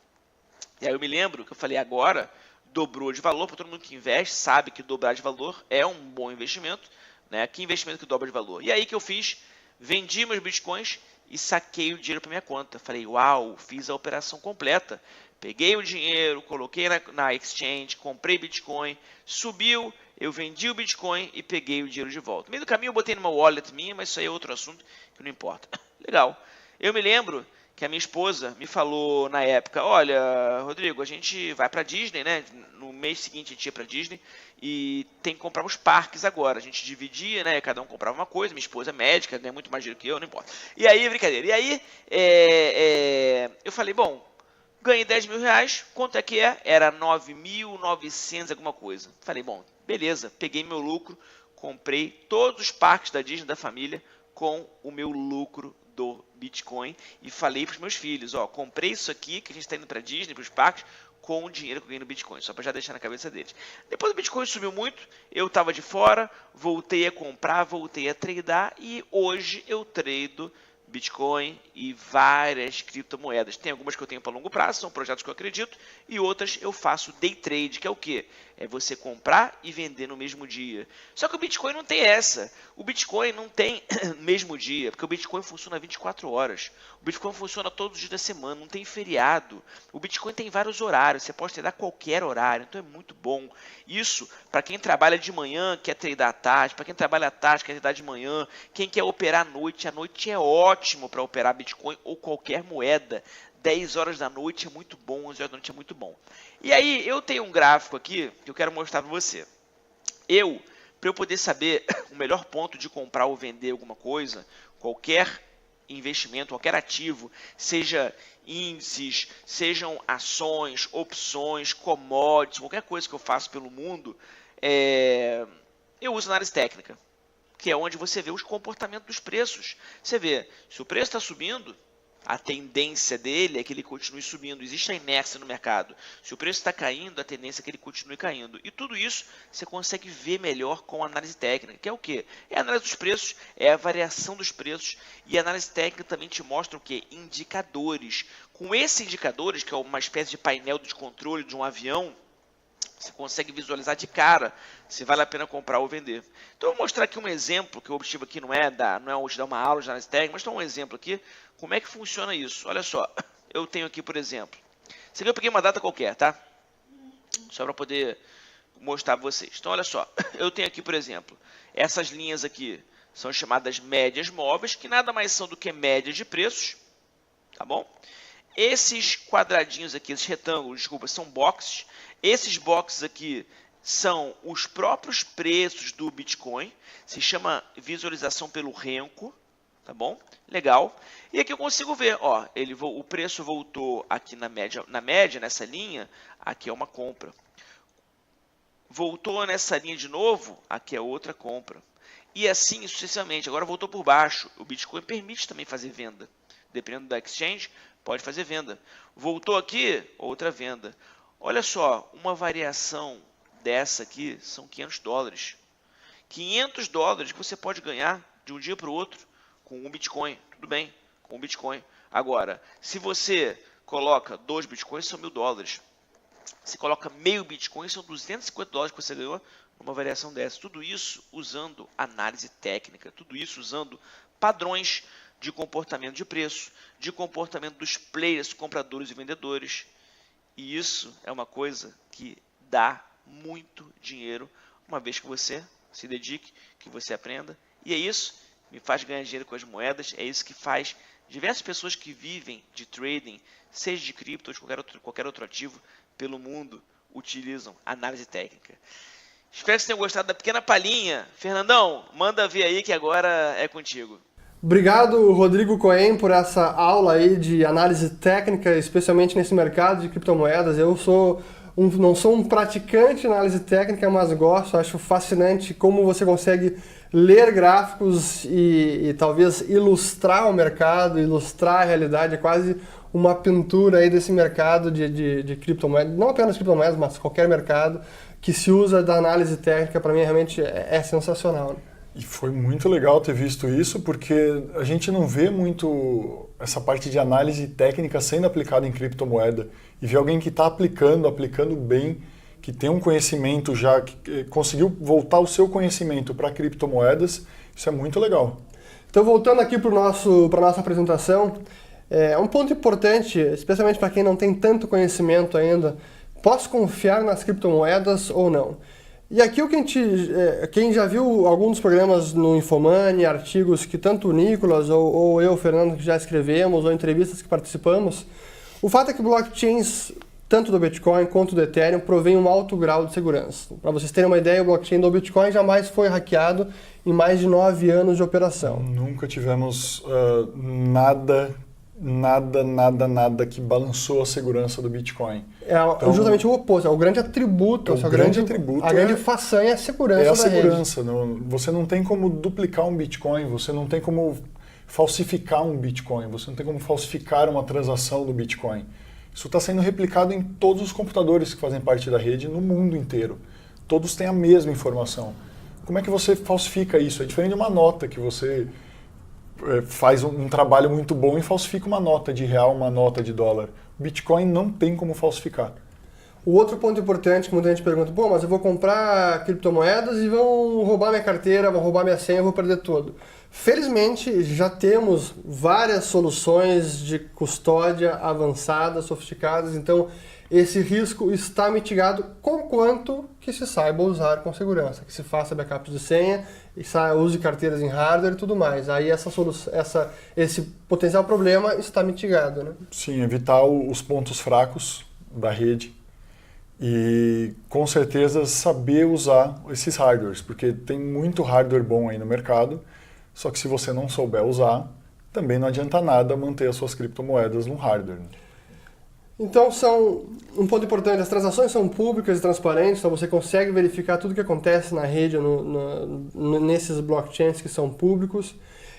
E aí eu me lembro que eu falei, agora dobrou de valor, para todo mundo que investe sabe que dobrar de valor é um bom investimento, né? Que investimento que dobra de valor? E aí que eu fiz, vendi meus Bitcoins e saquei o dinheiro para minha conta. Falei, uau, fiz a operação completa. Peguei o dinheiro, coloquei na exchange, comprei Bitcoin, subiu, eu vendi o Bitcoin e peguei o dinheiro de volta. No meio do caminho eu botei numa wallet minha, mas isso aí é outro assunto que não importa. Legal. Eu me lembro que a minha esposa me falou na época, olha, Rodrigo, a gente vai para Disney, né? No mês seguinte a gente ia para Disney e tem que comprar os parques agora. A gente dividia, né? Cada um comprava uma coisa, minha esposa é médica, ganha muito mais dinheiro que eu, não importa. E aí, brincadeira. E aí, eu falei, bom, ganhei R$10.000, quanto é que é? Era 9.900 alguma coisa. Falei, bom, beleza, peguei meu lucro, comprei todos os parques da Disney da família com o meu lucro do Bitcoin e falei para os meus filhos, ó, comprei isso aqui que a gente está indo para Disney, para os parques, com o dinheiro que eu ganhei no Bitcoin, só para já deixar na cabeça deles. Depois o Bitcoin subiu muito, eu estava de fora, voltei a comprar, voltei a tradear e hoje eu trado Bitcoin e várias criptomoedas. Tem algumas que eu tenho para longo prazo, são projetos que eu acredito, e outras eu faço day trade, que é o quê? É você comprar e vender no mesmo dia. Só que o Bitcoin não tem essa. O Bitcoin não tem mesmo dia, porque o Bitcoin funciona 24 horas. O Bitcoin funciona todos os dias da semana, não tem feriado. O Bitcoin tem vários horários, você pode tradar qualquer horário, então é muito bom. Isso, para quem trabalha de manhã, quer tradar à tarde, para quem trabalha à tarde, quer tradar de manhã, quem quer operar à noite é ótimo para operar Bitcoin ou qualquer moeda. 10 horas da noite é muito bom, 11 horas da noite é muito bom. E aí, eu tenho um gráfico aqui que eu quero mostrar para você. Para eu poder saber o melhor ponto de comprar ou vender alguma coisa, qualquer investimento, qualquer ativo, seja índices, sejam ações, opções, commodities, qualquer coisa que eu faço pelo mundo, eu uso análise técnica, que é onde você vê os comportamentos dos preços. Você vê, se o preço está subindo, a tendência dele é que ele continue subindo. Existe a inércia no mercado. Se o preço está caindo, a tendência é que ele continue caindo. E tudo isso você consegue ver melhor com a análise técnica, que é o quê? É a análise dos preços, é a variação dos preços. E a análise técnica também te mostra o quê? Indicadores. Com esses indicadores, que é uma espécie de painel de controle de um avião, você consegue visualizar de cara se vale a pena comprar ou vender. Então eu vou mostrar aqui um exemplo, que o objetivo aqui não é hoje dar uma aula de análise técnica, mas dar um exemplo aqui, como é que funciona isso. Olha só, eu tenho aqui, por exemplo, isso aqui eu peguei uma data qualquer, tá? Só para poder mostrar para vocês. Então olha só, eu tenho aqui, por exemplo, essas linhas aqui são chamadas médias móveis, que nada mais são do que média de preços, tá bom? Esses quadradinhos aqui, esses retângulos, desculpa, são boxes. Esses boxes aqui são os próprios preços do Bitcoin. Se chama visualização pelo Renko, tá bom? Legal. E aqui eu consigo ver, ó, o preço voltou aqui na média, nessa linha, aqui é uma compra. Voltou nessa linha de novo, aqui é outra compra. E assim sucessivamente. Agora voltou por baixo. O Bitcoin permite também fazer venda. Dependendo da exchange, pode fazer venda. Voltou aqui, outra venda. Olha só, uma variação dessa aqui são $500. $500 que você pode ganhar de um dia para o outro com um Bitcoin. Tudo bem, com um Bitcoin. Agora, se você coloca 2 Bitcoins, são $1.000. Se coloca meio Bitcoin, são $250 que você ganhou numa variação dessa. Tudo isso usando análise técnica. Tudo isso usando padrões de comportamento de preço, de comportamento dos players, compradores e vendedores. E isso é uma coisa que dá muito dinheiro, uma vez que você se dedique, que você aprenda. E é isso que me faz ganhar dinheiro com as moedas, é isso que faz diversas pessoas que vivem de trading, seja de cripto ou de qualquer outro ativo pelo mundo, utilizam análise técnica. Espero que vocês tenham gostado da pequena palhinha. Fernandão, manda ver aí que agora é contigo. Obrigado, Rodrigo Cohen, por essa aula aí de análise técnica, especialmente nesse mercado de criptomoedas. Eu sou não sou um praticante de análise técnica, mas gosto, acho fascinante como você consegue ler gráficos e talvez ilustrar o mercado, ilustrar a realidade, é quase uma pintura aí desse mercado de criptomoedas, não apenas criptomoedas, mas qualquer mercado que se usa da análise técnica, para mim realmente é sensacional. E foi muito legal ter visto isso, porque a gente não vê muito essa parte de análise técnica sendo aplicada em criptomoeda. E ver alguém que está aplicando bem, que tem um conhecimento já, que conseguiu voltar o seu conhecimento para criptomoedas, isso é muito legal. Então, voltando aqui para a nossa apresentação, um ponto importante, especialmente para quem não tem tanto conhecimento ainda, posso confiar nas criptomoedas ou não? E aqui quem já viu alguns dos programas no Infomani, artigos que tanto o Nicolas ou eu, Fernando, que já escrevemos, ou entrevistas que participamos, o fato é que blockchains, tanto do Bitcoin quanto do Ethereum, provém um alto grau de segurança. Para vocês terem uma ideia, o blockchain do Bitcoin jamais foi hackeado em mais de 9 anos de operação. Nunca tivemos nada que balançou a segurança do Bitcoin. Então, justamente o oposto, é o grande atributo, a grande façanha é a segurança da segurança. Você não tem como duplicar um Bitcoin, você não tem como falsificar um Bitcoin, você não tem como falsificar uma transação do Bitcoin. Isso está sendo replicado em todos os computadores que fazem parte da rede no mundo inteiro. Todos têm a mesma informação. Como é que você falsifica isso? É diferente de uma nota que você faz um trabalho muito bom e falsifica uma nota de real, uma nota de dólar. O Bitcoin não tem como falsificar. O outro ponto importante que muita gente pergunta, mas eu vou comprar criptomoedas e vão roubar minha carteira, vão roubar minha senha, eu vou perder tudo. Felizmente, já temos várias soluções de custódia avançadas, sofisticadas, então esse risco está mitigado conquanto que se saiba usar com segurança, que se faça backup de senha, e use carteiras em hardware e tudo mais. Aí esse potencial problema está mitigado, né? Sim, evitar os pontos fracos da rede e com certeza saber usar esses hardwares, porque tem muito hardware bom aí no mercado, só que se você não souber usar, também não adianta nada manter as suas criptomoedas no hardware. Então, um ponto importante, as transações são públicas e transparentes, então você consegue verificar tudo o que acontece na rede, nesses blockchains que são públicos.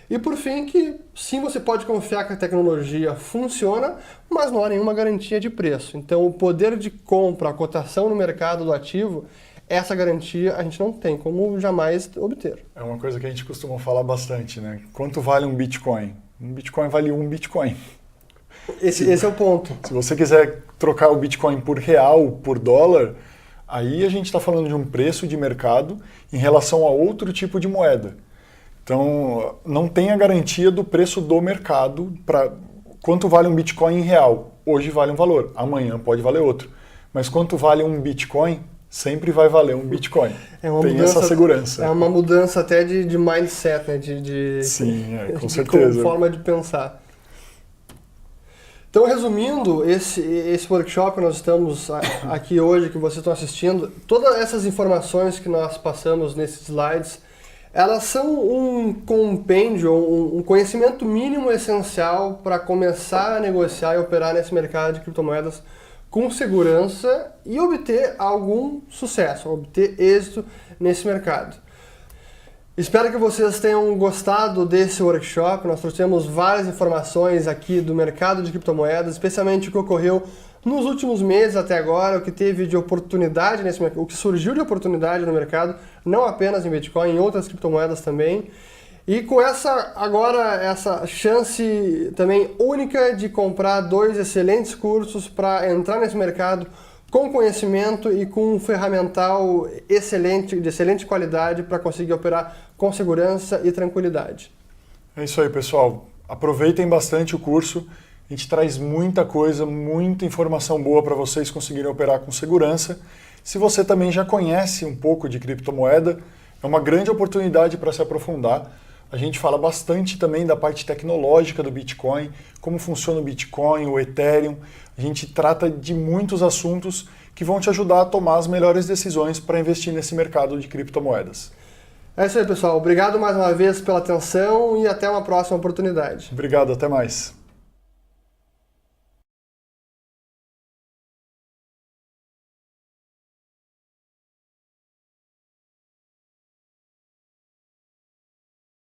E por fim, que sim, você pode confiar que a tecnologia funciona, mas não há nenhuma garantia de preço. Então, o poder de compra, a cotação no mercado do ativo, essa garantia a gente não tem como jamais obter. É uma coisa que a gente costuma falar bastante, né? Quanto vale um Bitcoin? Um Bitcoin vale um Bitcoin. Esse é o ponto. Se você quiser trocar o Bitcoin por real, por dólar, aí a gente está falando de um preço de mercado em relação a outro tipo de moeda. Então, não tem a garantia do preço do mercado para quanto vale um Bitcoin em real. Hoje vale um valor, amanhã pode valer outro. Mas quanto vale um Bitcoin, sempre vai valer um Bitcoin. Tem essa segurança. É uma mudança até de mindset, né? Sim, com certeza. De forma de pensar. Então, resumindo, esse workshop que nós estamos aqui hoje, que vocês estão assistindo, todas essas informações que nós passamos nesses slides, elas são um compêndio, um conhecimento mínimo essencial para começar a negociar e operar nesse mercado de criptomoedas com segurança e obter algum sucesso, obter êxito nesse mercado. Espero que vocês tenham gostado desse workshop. Nós trouxemos várias informações aqui do mercado de criptomoedas, especialmente o que ocorreu nos últimos meses até agora, o que teve de oportunidade nesse mercado, o que surgiu de oportunidade no mercado, não apenas em Bitcoin, em outras criptomoedas também. E com essa chance também única de comprar 2 excelentes cursos para entrar nesse mercado com conhecimento e com um ferramental de excelente qualidade para conseguir operar com segurança e tranquilidade. É isso aí, pessoal. Aproveitem bastante o curso. A gente traz muita coisa, muita informação boa para vocês conseguirem operar com segurança. Se você também já conhece um pouco de criptomoeda, é uma grande oportunidade para se aprofundar. A gente fala bastante também da parte tecnológica do Bitcoin, como funciona o Bitcoin, o Ethereum. A gente trata de muitos assuntos que vão te ajudar a tomar as melhores decisões para investir nesse mercado de criptomoedas. É isso aí, pessoal. Obrigado mais uma vez pela atenção e até uma próxima oportunidade. Obrigado, até mais.